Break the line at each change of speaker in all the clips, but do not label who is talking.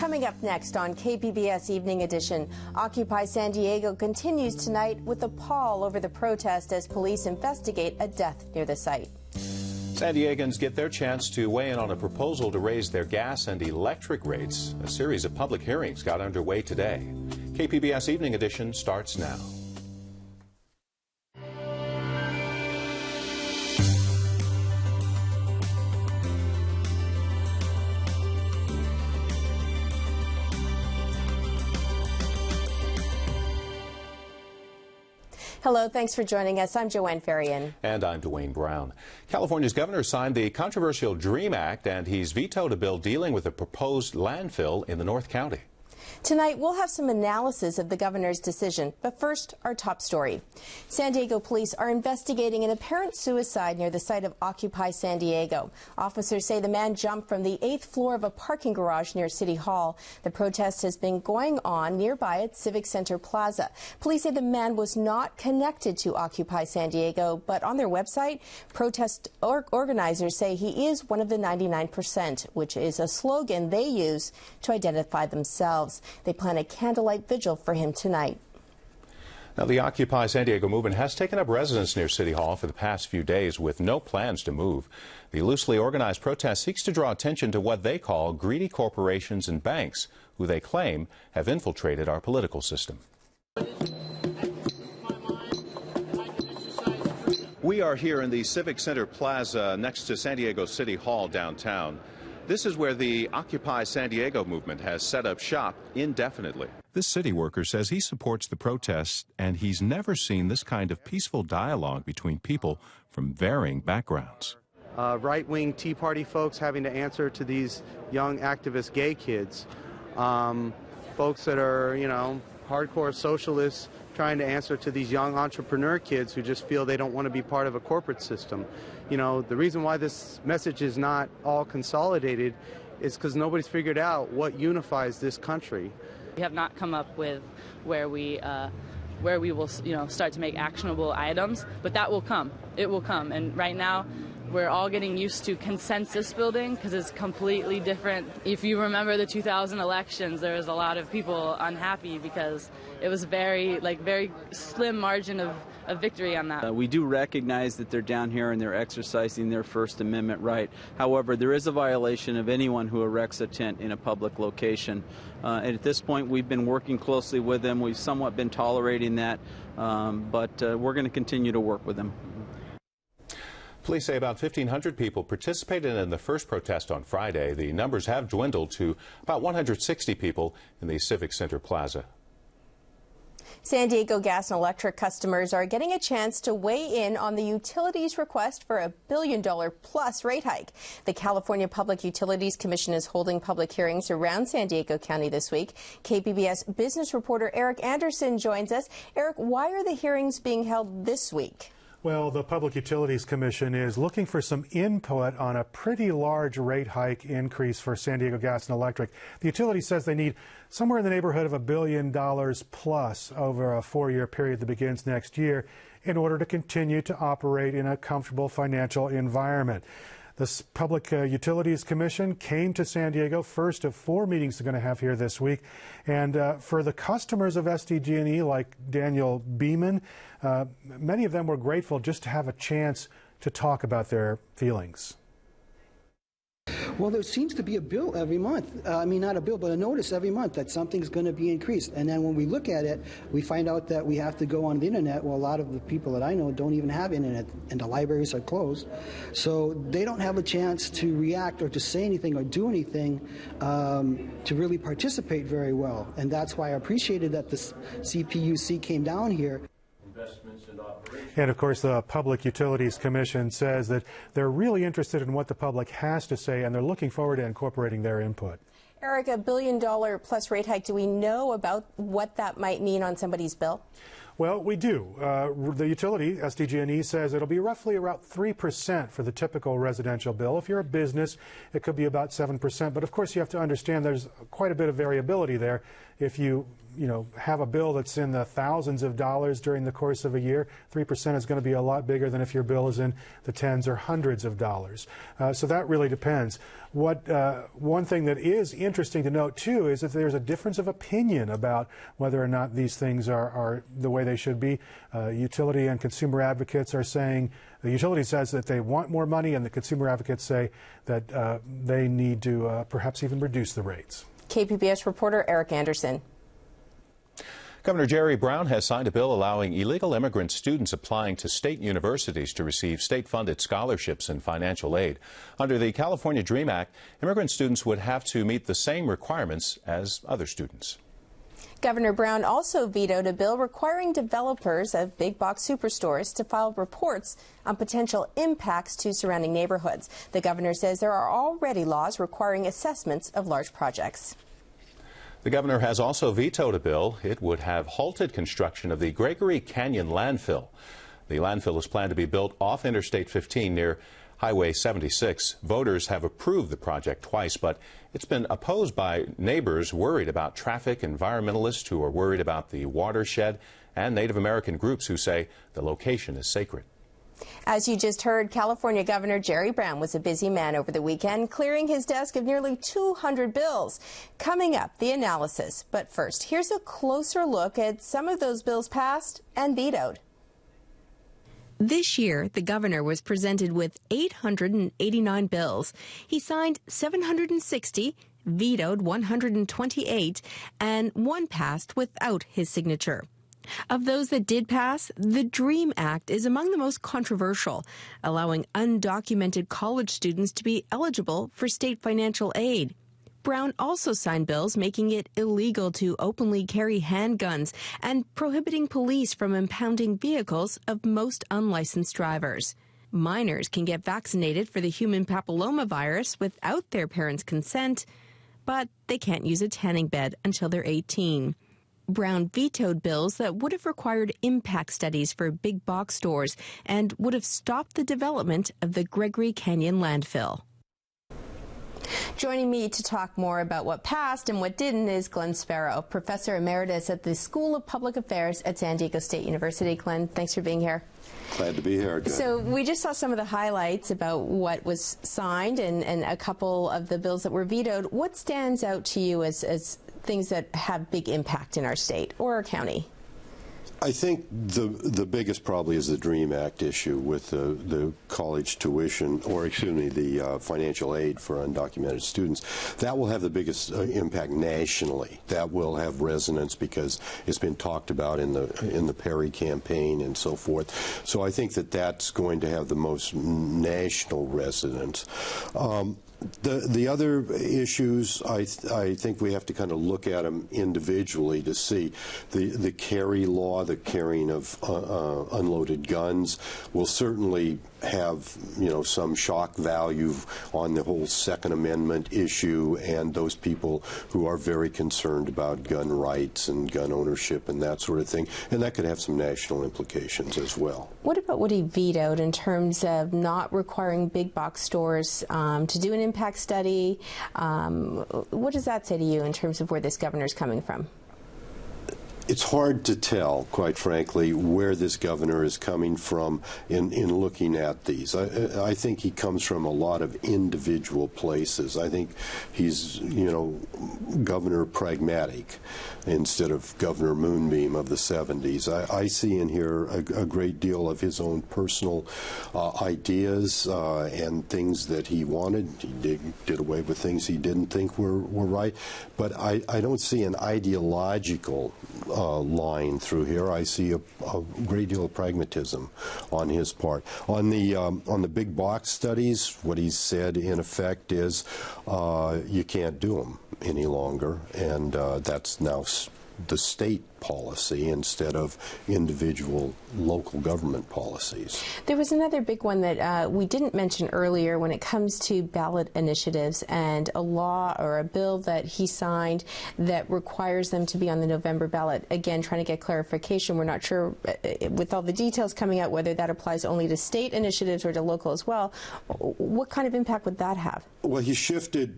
Coming up next on KPBS Evening Edition, Occupy San Diego continues tonight with a pall over the protest as police investigate a death near the site.
San Diegans get their chance to weigh in on a proposal to raise their gas and electric rates. A series of public hearings got underway today. KPBS Evening Edition starts now.
Hello, thanks for joining us. I'm Joanne Farian.
And I'm Dwane Brown. California's governor signed the controversial DREAM Act, and he's vetoed a bill dealing with a proposed landfill in the North County.
Tonight, we'll have some analysis of the governor's decision. But first, our top story. San Diego police are investigating an apparent suicide near the site of Occupy San Diego. Officers say the man jumped from the 8th floor of a parking garage near City Hall. The protest has been going on nearby at Civic Center Plaza. Police say the man was not connected to Occupy San Diego, but on their website, protest organizers say he is one of the 99%, which is a slogan they use to identify themselves. They plan a candlelight vigil for him tonight.
Now, the Occupy San Diego movement has taken up residence near City Hall for the past few days with no plans to move. The loosely organized protest seeks to draw attention to what they call greedy corporations and banks, who they claim have infiltrated our political system. We are here in the Civic Center Plaza next to San Diego City Hall downtown. This is where the Occupy San Diego movement has set up shop indefinitely. This city worker says he supports the protests, and he's never seen this kind of peaceful dialogue between people from varying backgrounds.
Right-wing Tea Party folks having to answer to these young activist gay kids. Folks that are, hardcore socialists trying to answer to these young entrepreneur kids who just feel they don't want to be part of a corporate system. The reason why this message is not all consolidated is because nobody's figured out what unifies this country.
We have not come up with where we will, start to make actionable items, but that will come. It will come. And right now, we're all getting used to consensus building because it's completely different. If you remember the 2000 elections, there was a lot of people unhappy because it was very slim margin of victory on that.
We do recognize that they're down here and they're exercising their First Amendment right. However, there is a violation of anyone who erects a tent in a public location. And at this point, we've been working closely with them. We've somewhat been tolerating that, but we're going to continue to work with them.
Police say about 1,500 people participated in the first protest on Friday. The numbers have dwindled to about 160 people in the Civic Center Plaza.
San Diego gas and electric customers are getting a chance to weigh in on the utilities' request for a $1 billion-plus rate hike. The California Public Utilities Commission is holding public hearings around San Diego County this week. KPBS business reporter Eric Anderson joins us. Eric, why are the hearings being held this week?
Well, the Public Utilities Commission is looking for some input on a pretty large rate hike increase for San Diego Gas and Electric. The utility says they need somewhere in the neighborhood of $1 billion plus over a 4-year period that begins next year in order to continue to operate in a comfortable financial environment. The Public Utilities Commission came to San Diego, first of 4 meetings they're going to have here this week. And for the customers of SDG&E, like Daniel Beeman, many of them were grateful just to have a chance to talk about their feelings.
Well, there seems to be a bill every month. Not a bill, but a notice every month that something's going to be increased. And then when we look at it, we find out that we have to go on the internet. Well, a lot of the people that I know don't even have internet, and the libraries are closed. So they don't have a chance to react or to say anything or do anything to really participate very well. And that's why I appreciated that the CPUC came down here.
And of course, the Public Utilities Commission says that they're really interested in what the public has to say, and they're looking forward to incorporating their input.
Eric, $1 billion-plus rate hike, do we know about what that might mean on somebody's bill?
Well, we do. The utility, SDG&E, says it'll be roughly around 3% for the typical residential bill. If you're a business, it could be about 7%. But of course, you have to understand there's quite a bit of variability there. If you have a bill that's in the thousands of dollars during the course of a year, 3% is going to be a lot bigger than if your bill is in the tens or hundreds of dollars. So that really depends. One thing that is interesting to note, too, is that there's a difference of opinion about whether or not these things are the way they should be. Utility and consumer advocates are saying, the utility says that they want more money, and the consumer advocates say that they need to perhaps even reduce the rates.
KPBS reporter Eric Anderson.
Governor Jerry Brown has signed a bill allowing illegal immigrant students applying to state universities to receive state-funded scholarships and financial aid. Under the California DREAM Act, immigrant students would have to meet the same requirements as other students.
Governor Brown also vetoed a bill requiring developers of big box superstores to file reports on potential impacts to surrounding neighborhoods. The governor says there are already laws requiring assessments of large projects.
The governor has also vetoed a bill. It would have halted construction of the Gregory Canyon landfill. The landfill is planned to be built off Interstate 15 near Highway 76. Voters have approved the project twice, but it's been opposed by neighbors worried about traffic, environmentalists who are worried about the watershed, and Native American groups who say the location is sacred.
As you just heard, California Governor Jerry Brown was a busy man over the weekend, clearing his desk of nearly 200 bills. Coming up, the analysis. But first, here's a closer look at some of those bills passed and vetoed.
This year, the governor was presented with 889 bills. He signed 760, vetoed 128, and one passed without his signature. Of those that did pass, the DREAM Act is among the most controversial, allowing undocumented college students to be eligible for state financial aid. Brown also signed bills making it illegal to openly carry handguns and prohibiting police from impounding vehicles of most unlicensed drivers. Minors can get vaccinated for the human papillomavirus without their parents' consent, but they can't use a tanning bed until they're 18. Brown vetoed bills that would have required impact studies for big box stores and would have stopped the development of the Gregory Canyon landfill.
Joining me to talk more about what passed and what didn't is Glenn Sparrow, Professor Emeritus at the School of Public Affairs at San Diego State University. Glenn, thanks for being here.
Glad to be here. Good.
So we just saw some of the highlights about what was signed and a couple of the bills that were vetoed. What stands out to you as things that have big impact in our state or our county?
I think the biggest probably is the DREAM Act issue with the college tuition, or excuse me, the financial aid for undocumented students. That will have the biggest impact nationally. That will have resonance because it's been talked about in the Perry campaign and so forth. So I think that that's going to have the most national resonance. The other issues, I think we have to kind of look at them individually to see. The carry law, the carrying of unloaded guns, will certainly have, some shock value on the whole Second Amendment issue and those people who are very concerned about gun rights and gun ownership and that sort of thing. And that could have some national implications as well.
What about what he vetoed in terms of not requiring big box stores to do an impact study? What does that say to you in terms of where this governor is coming from?
It's hard to tell, quite frankly, where this governor is coming from in looking at these. I think he comes from a lot of individual places. I think he's, Governor Pragmatic instead of Governor Moonbeam of the 70s. I see in here a great deal of his own personal ideas and things that he wanted. He did away with things he didn't think were right. But I don't see an ideological line through here. I see a great deal of pragmatism on his part. On the big box studies, what he said in effect is you can't do them any longer, and that's now the state policy instead of individual local government policies.
There was another big one that we didn't mention earlier when it comes to ballot initiatives and a law or a bill that he signed that requires them to be on the November ballot. Again, trying to get clarification. We're not sure with all the details coming out whether that applies only to state initiatives or to local as well. What kind of impact would that have?
Well, he shifted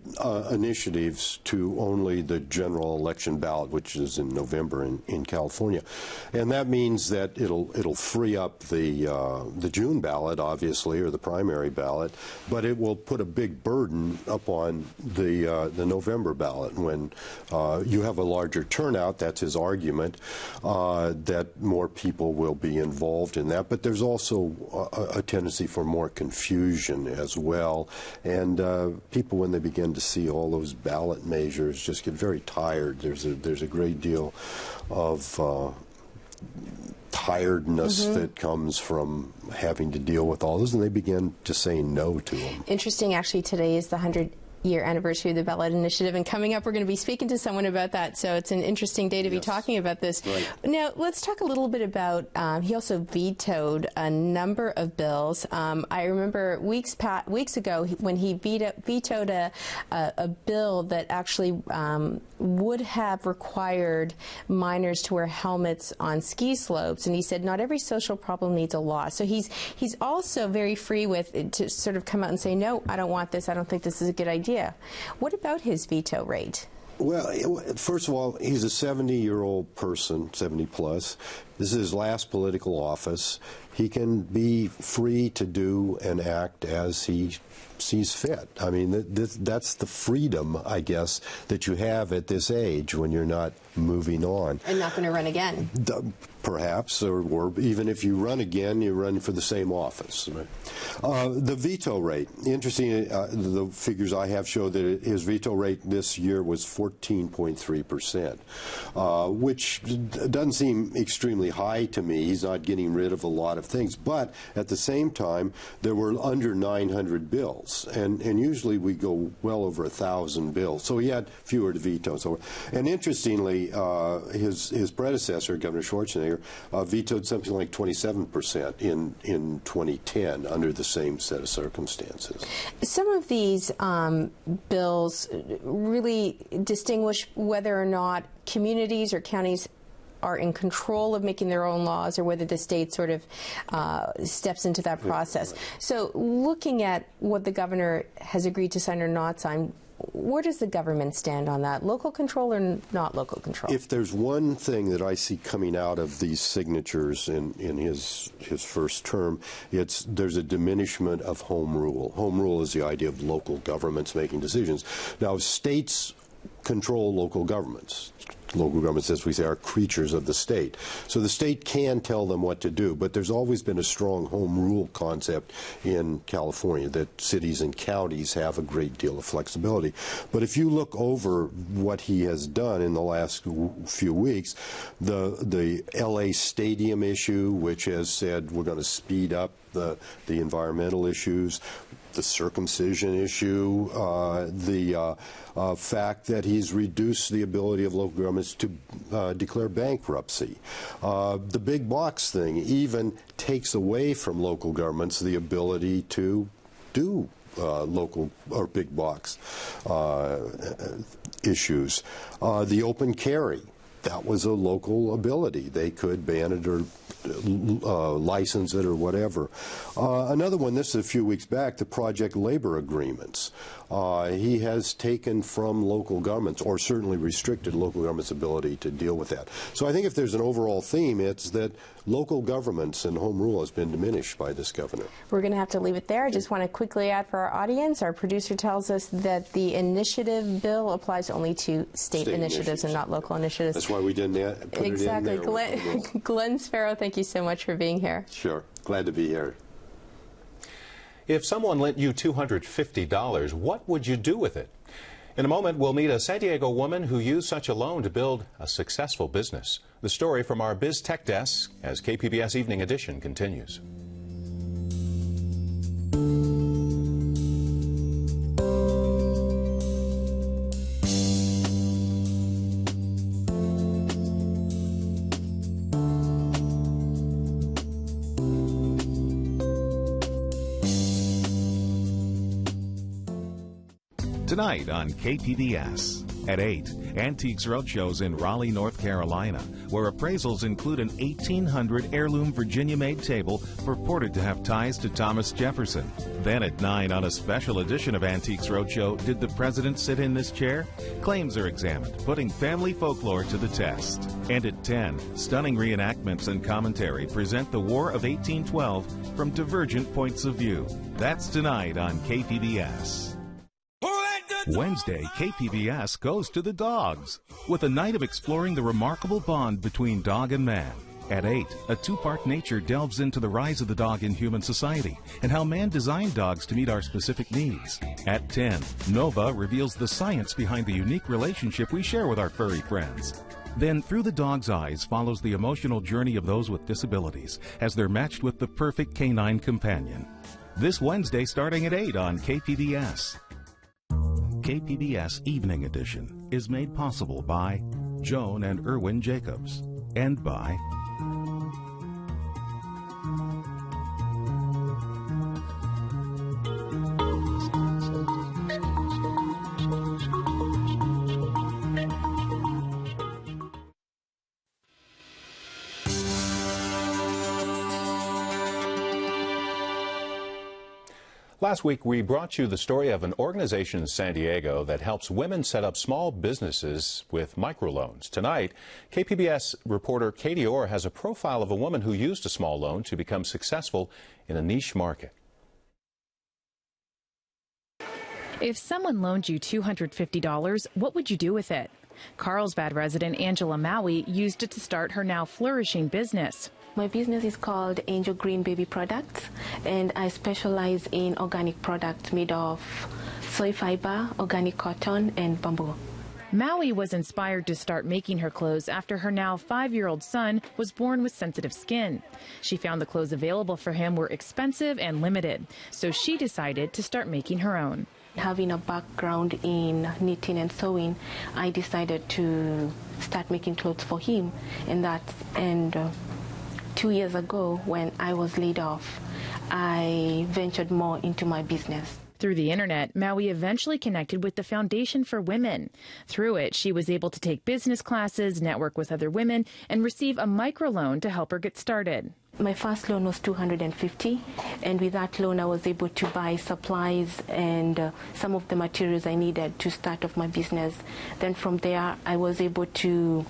initiatives to only the general election ballot, which is in November in California, and that means that it'll free up the June ballot, obviously, or the primary ballot, but it will put a big burden upon the November ballot. When you have a larger turnout, that's his argument, that more people will be involved in that. But there's also a tendency for more confusion as well, and people, when they begin to see all those ballot measures, just get very tired. There's a great deal of tiredness that comes from having to deal with all those, and they begin to say no to them.
Interesting, actually, today is the 100-year anniversary of the ballot initiative, and coming up we're going to be speaking to someone about that, so it's an interesting day to be talking about this.
Right.
Now let's talk a little bit about he also vetoed a number of bills. I remember weeks ago when he vetoed a bill that actually would have required minors to wear helmets on ski slopes, and he said not every social problem needs a law. So he's also very free to sort of come out and say, no, I don't want this, I don't think this is a good idea. What about his veto rate?
Well, first of all, he's a 70-year-old person, 70 plus. This is his last political office. He can be free to do and act as he sees fit. I mean, that's the freedom, I guess, that you have at this age when you're not moving on.
And not going to run again.
Perhaps, or even if you run again, you run for the same office. The veto rate, interesting, the figures I have show that his veto rate this year was 14.3%, which doesn't seem extremely high to me. He's not getting rid of a lot of things, but at the same time, there were under 900 bills, and usually we go well over 1,000 bills, so he had fewer to veto. So, and interestingly, his predecessor, Governor Schwarzenegger, vetoed something like 27% in 2010 under the same set of circumstances.
Some of these bills really distinguish whether or not communities or counties are in control of making their own laws or whether the state sort of steps into that process. So looking at what the governor has agreed to sign or not sign, where does the government stand on that? Local control or not local control?
If there's one thing that I see coming out of these signatures in his first term, there's a diminishment of home rule. Home rule is the idea of local governments making decisions. Now, states control local governments. Local governments, as we say, are creatures of the state. So the state can tell them what to do, but there's always been a strong home rule concept in California that cities and counties have a great deal of flexibility. But if you look over what he has done in the last few weeks, the LA Stadium issue, which has said we're going to speed up the environmental issues, the circumcision issue, the fact that he's reduced the ability of local governments to declare bankruptcy. The big box thing even takes away from local governments the ability to do local or big box issues. The open carry. That was a local ability. They could ban it or license it or whatever. Another one, this is a few weeks back, the project labor agreements. He has taken from local governments, or certainly restricted local governments' ability to deal with that. So I think if there's an overall theme, it's that local governments and home rule has been diminished by this governor.
We're going to have to leave it there. I just want to quickly add for our audience, our producer tells us that the initiative bill applies only to state initiatives and not local initiatives.
That's why we didn't put it in there.
Exactly. Glenn Sparrow, thank you so much for being here.
Sure. Glad to be here.
If someone lent you $250, what would you do with it? In a moment, we'll meet a San Diego woman who used such a loan to build a successful business. The story from our Biz Tech Desk as KPBS Evening Edition continues.
tonight on KPBS. At 8, Antiques Roadshows in Raleigh, North Carolina, where appraisals include an 1800 heirloom Virginia-made table purported to have ties to Thomas Jefferson. Then at 9, on a special edition of Antiques Roadshow, did the president sit in this chair? Claims are examined, putting family folklore to the test. And at 10, stunning reenactments and commentary present the War of 1812 from divergent points of view. That's tonight on KPBS. Wednesday, KPBS goes to the dogs with a night of exploring the remarkable bond between dog and man. At 8, a two-part nature delves into the rise of the dog in human society and how man designed dogs to meet our specific needs. At 10, Nova reveals the science behind the unique relationship we share with our furry friends. Then, Through the Dog's Eyes follows the emotional journey of those with disabilities as they're matched with the perfect canine companion. This Wednesday starting at 8 on KPBS. KPBS Evening Edition is made possible by Joan and Irwin Jacobs and by
Last week, we brought you the story of an organization in San Diego that helps women set up small businesses with microloans. Tonight, KPBS reporter Katie Orr has a profile of a woman who used a small loan to become successful in a niche market.
If someone loaned you $250, what would you do with it? Carlsbad resident Angela Maui used it to start her now flourishing business.
My business is called Angel Green Baby Products, and I specialize in organic products made of soy fiber, organic cotton, and bamboo.
Maui was inspired to start making her clothes after her now 5-year-old son was born with sensitive skin. She found the clothes available for him were expensive and limited, so she decided to start making her own.
Having a background in knitting and sewing, I decided to start making clothes for him, and 2 years ago, when I was laid off, I ventured more into my business.
Through the internet, Maui eventually connected with the Foundation for Women. Through it, she was able to take business classes, network with other women, and receive a microloan to help her get started.
My first loan was $250, and with that loan I was able to buy supplies and some of the materials I needed to start off my business. Then from there I was able to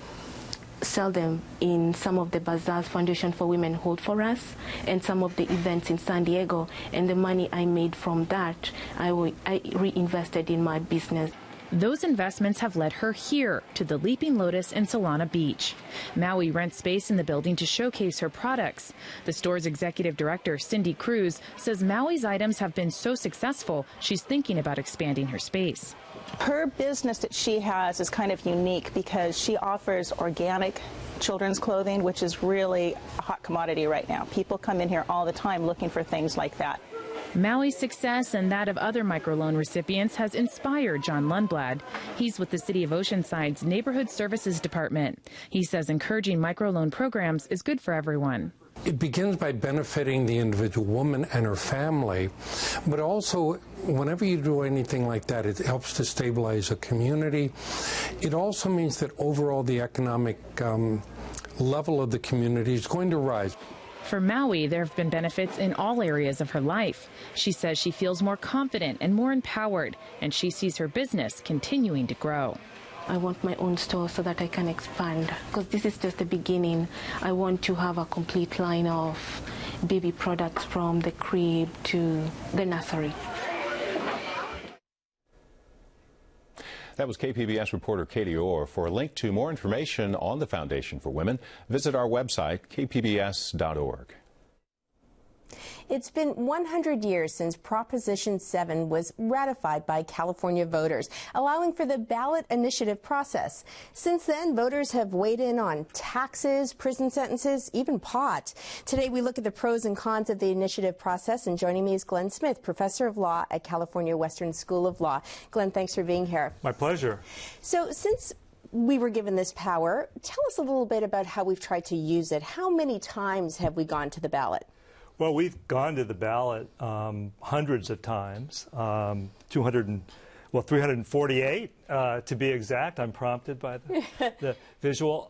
sell them in some of the bazaars Foundation for Women hold for us and some of the events in San Diego, and the money I made from that I reinvested in my business.
Those investments have led her here to the Leaping Lotus in Solana Beach. Maui rents space in the building to showcase her products. The store's executive director, Cindy Cruz, says Maui's items have been so successful, she's thinking about expanding her space.
Her business that she has is kind of unique because she offers organic children's clothing, which is really a hot commodity right now. People come in here all the time looking for things like that.
Maui's success and that of other microloan recipients has inspired John Lundblad. He's with the City of Oceanside's Neighborhood Services Department. He says encouraging microloan programs is good for everyone.
It begins by benefiting the individual woman and her family, but also whenever you do anything like that, it helps to stabilize a community. It also means that overall the economic level of the community is going to rise.
For Maui, there have been benefits in all areas of her life. She says she feels more confident and more empowered, and she sees her business continuing to grow.
I want my own store so that I can expand, because this is just the beginning. I want to have a complete line of baby products from the crib to the nursery.
That was KPBS reporter Katie Orr. For a link to more information on the Foundation for Women, visit our website, kpbs.org.
It's been 100 years since Proposition 7 was ratified by California voters, allowing for the ballot initiative process. Since then, voters have weighed in on taxes, prison sentences, even pot. Today, we look at the pros and cons of the initiative process, and joining me is Glenn Smith, professor of law at California Western School of Law. Glenn, thanks for being here.
My pleasure.
So, since we were given this power, tell us a little bit about how we've tried to use it. How many times have we gone to the ballot?
Well, we've gone to the ballot hundreds of times. Well, 348 to be exact. I'm prompted by the visual.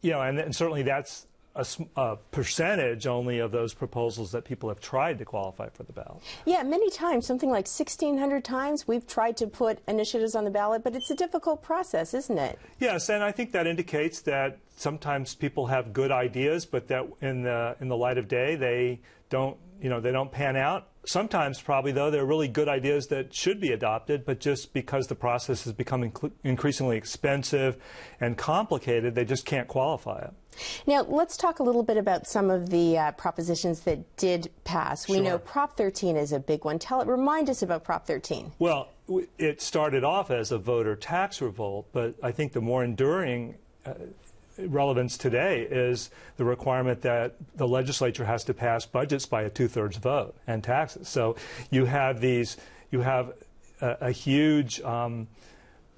You know, and certainly that's a percentage only of those proposals that people have tried to qualify for the ballot.
Yeah, many times, something like 1,600 times, we've tried to put initiatives on the ballot, but it's a difficult process, isn't it?
Yes, and I think that indicates that sometimes people have good ideas, but that in the light of day, they don't pan out. Sometimes, probably, though, they're really good ideas that should be adopted, but just because the process has become increasingly expensive and complicated, they just can't qualify it.
Now, let's talk a little bit about some of the propositions that did pass. We know Prop 13 is a big one. Remind us about Prop 13.
Well, it started off as a voter tax revolt, but I think the more enduring relevance today is the requirement that the legislature has to pass budgets by a 2/3 vote and taxes. So you have a huge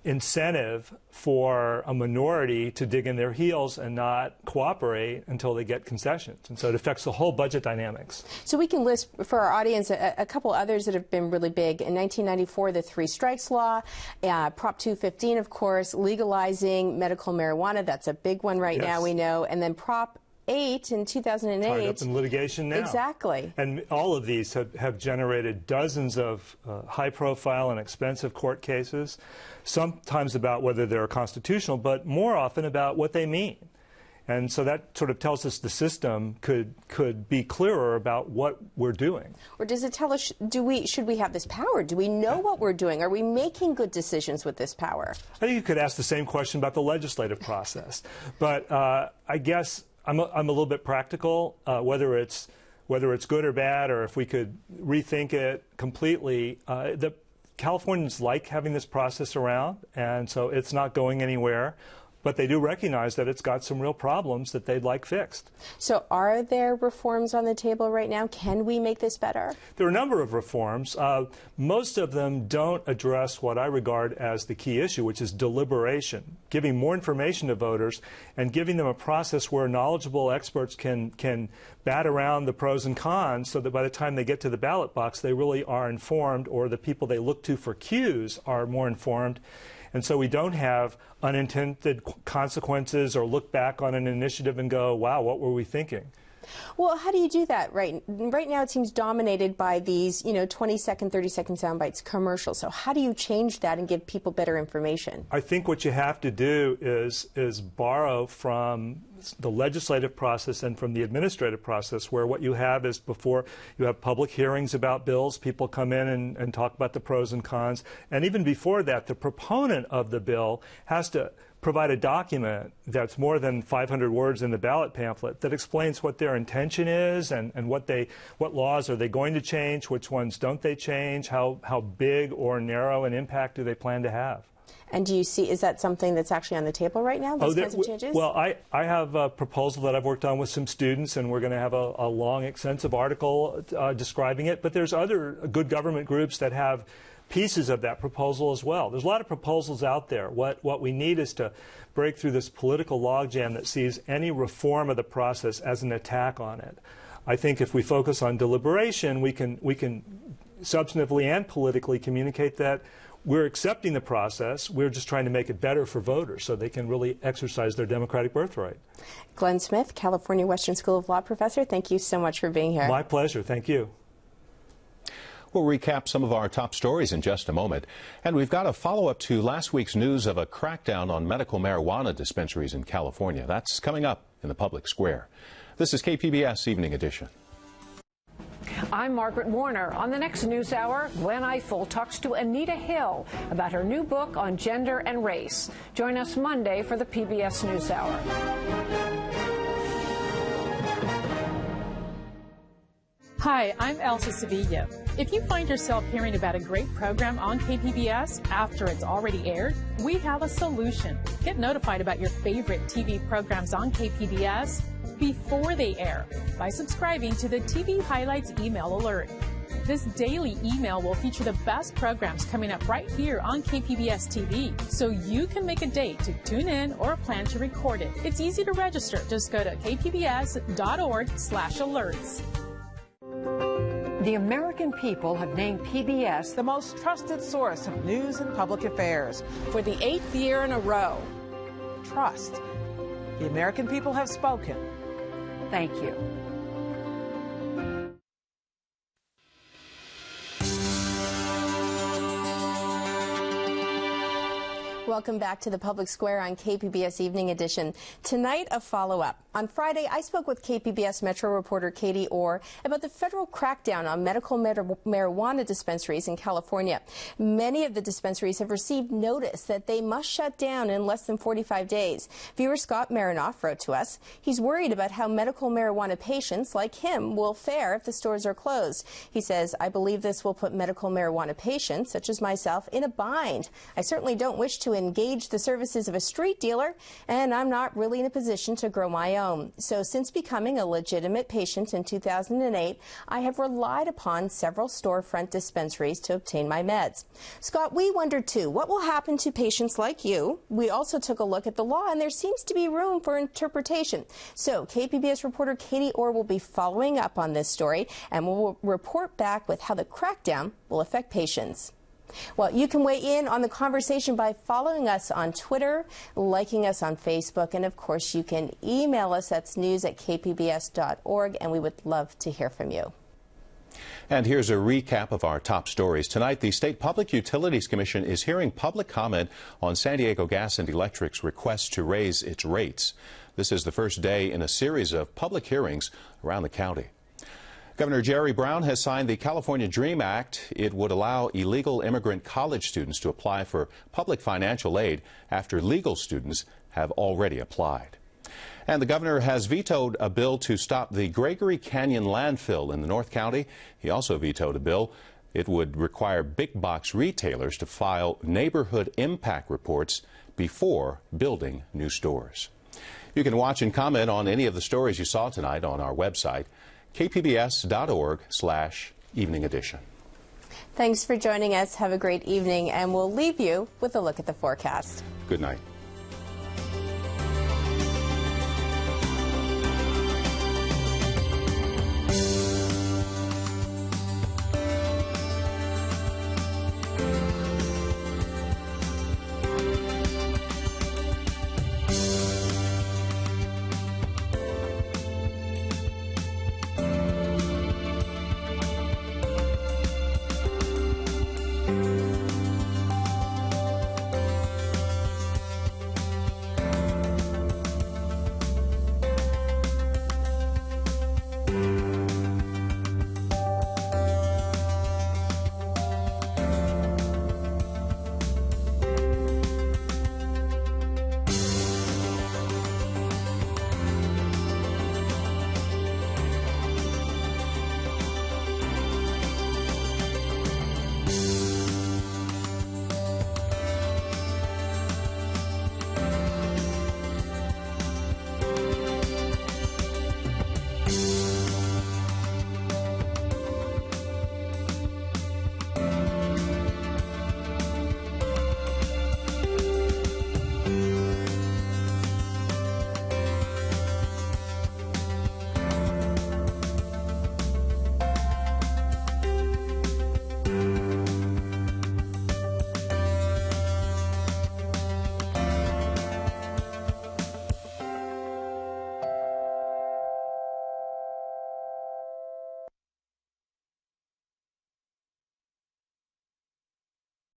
incentive for a minority to dig in their heels and not cooperate until they get concessions. And so it affects the whole budget dynamics.
So we can list for our audience a couple others that have been really big. In 1994, the Three Strikes Law, Prop 215, of course, legalizing medical marijuana. That's a big one right now, we know. And then Prop 8 in 2008.
Tied up in litigation now.
Exactly.
And all of these have generated dozens of high-profile and expensive court cases, sometimes about whether they're constitutional, but more often about what they mean. And so that sort of tells us the system could be clearer about what we're doing.
Or does it tell us, should we have this power? Do we know what we're doing? Are we making good decisions with this power?
I think you could ask the same question about the legislative process. But I guess I'm a little bit practical, whether it's good or bad, or if we could rethink it completely. The Californians like having this process around, and so it's not going anywhere. But they do recognize that it's got some real problems that they'd like fixed.
So are there reforms on the table right now? Can we make this better?
There are a number of reforms. Most of them don't address what I regard as the key issue, which is deliberation, giving more information to voters and giving them a process where knowledgeable experts can bat around the pros and cons so that by the time they get to the ballot box, they really are informed, or the people they look to for cues are more informed. And so we don't have unintended consequences or look back on an initiative and go, wow, what were we thinking?
Well, how do you do that? Right now it seems dominated by these, 20-second, 30-second sound bites, commercials. So how do you change that and give people better information?
I think what you have to do is borrow from the legislative process and from the administrative process, where what you have is before you have public hearings about bills, people come in and talk about the pros and cons. And even before that, the proponent of the bill has to provide a document that's more than 500 words in the ballot pamphlet that explains what their intention is and what laws are they going to change, which ones don't they change, how big or narrow an impact do they plan to have.
And do you see, is that something that's actually on the table right now, those kinds of changes?
Well, I have a proposal that I've worked on with some students, and we're going to have a long, extensive article describing it. But there's other good government groups that have pieces of that proposal as well. There's a lot of proposals out there. What we need is to break through this political logjam that sees any reform of the process as an attack on it. I think if we focus on deliberation, we can substantively and politically communicate that we're accepting the process. We're just trying to make it better for voters so they can really exercise their democratic birthright.
Glenn Smith, California Western School of Law professor, thank you so much for being here.
My pleasure. Thank you.
We'll recap some of our top stories in just a moment. And we've got a follow-up to last week's news of a crackdown on medical marijuana dispensaries in California. That's coming up in the public square. This is KPBS Evening Edition.
I'm Margaret Warner. On the next News Hour, Gwen Ifill talks to Anita Hill about her new book on gender and race. Join us Monday for the PBS News Hour.
Hi, I'm Elsa Sevilla. If you find yourself hearing about a great program on KPBS after it's already aired, we have a solution. Get notified about your favorite TV programs on KPBS before they air by subscribing to the TV Highlights email alert. This daily email will feature the best programs coming up right here on KPBS TV, so you can make a date to tune in or plan to record it. It's easy to register. Just go to kpbs.org/alerts.
The American people have named PBS
the most trusted source of news and public affairs.
For the 8th year in a row.
Trust. The American people have spoken.
Thank you.
Welcome back to the Public Square on KPBS Evening Edition. Tonight, a follow-up. On Friday, I spoke with KPBS Metro reporter Katie Orr about the federal crackdown on medical marijuana dispensaries in California. Many of the dispensaries have received notice that they must shut down in less than 45 days. Viewer Scott Marinoff wrote to us. He's worried about how medical marijuana patients like him will fare if the stores are closed. He says, I believe this will put medical marijuana patients, such as myself, in a bind. I certainly don't wish to engage the services of a street dealer, and I'm not really in a position to grow my own. So since becoming a legitimate patient in 2008, I have relied upon several storefront dispensaries to obtain my meds. Scott, we wonder too, what will happen to patients like you? We also took a look at the law, and there seems to be room for interpretation. So KPBS reporter Katie Orr will be following up on this story, and we'll report back with how the crackdown will affect patients. Well, you can weigh in on the conversation by following us on Twitter, liking us on Facebook, and of course you can email us. That's news@kpbs.org, and we would love to hear from you.
And here's a recap of our top stories. Tonight, the State Public Utilities Commission is hearing public comment on San Diego Gas and Electric's request to raise its rates. This is the first day in a series of public hearings around the county. Governor Jerry Brown has signed the California DREAM Act. It would allow illegal immigrant college students to apply for public financial aid after legal students have already applied. And the governor has vetoed a bill to stop the Gregory Canyon landfill in the North County. He also vetoed a bill. It would require big box retailers to file neighborhood impact reports before building new stores. You can watch and comment on any of the stories you saw tonight on our website, kpbs.org/evening edition.
Thanks for joining us. Have a great evening, and we'll leave you with a look at the forecast.
Good night.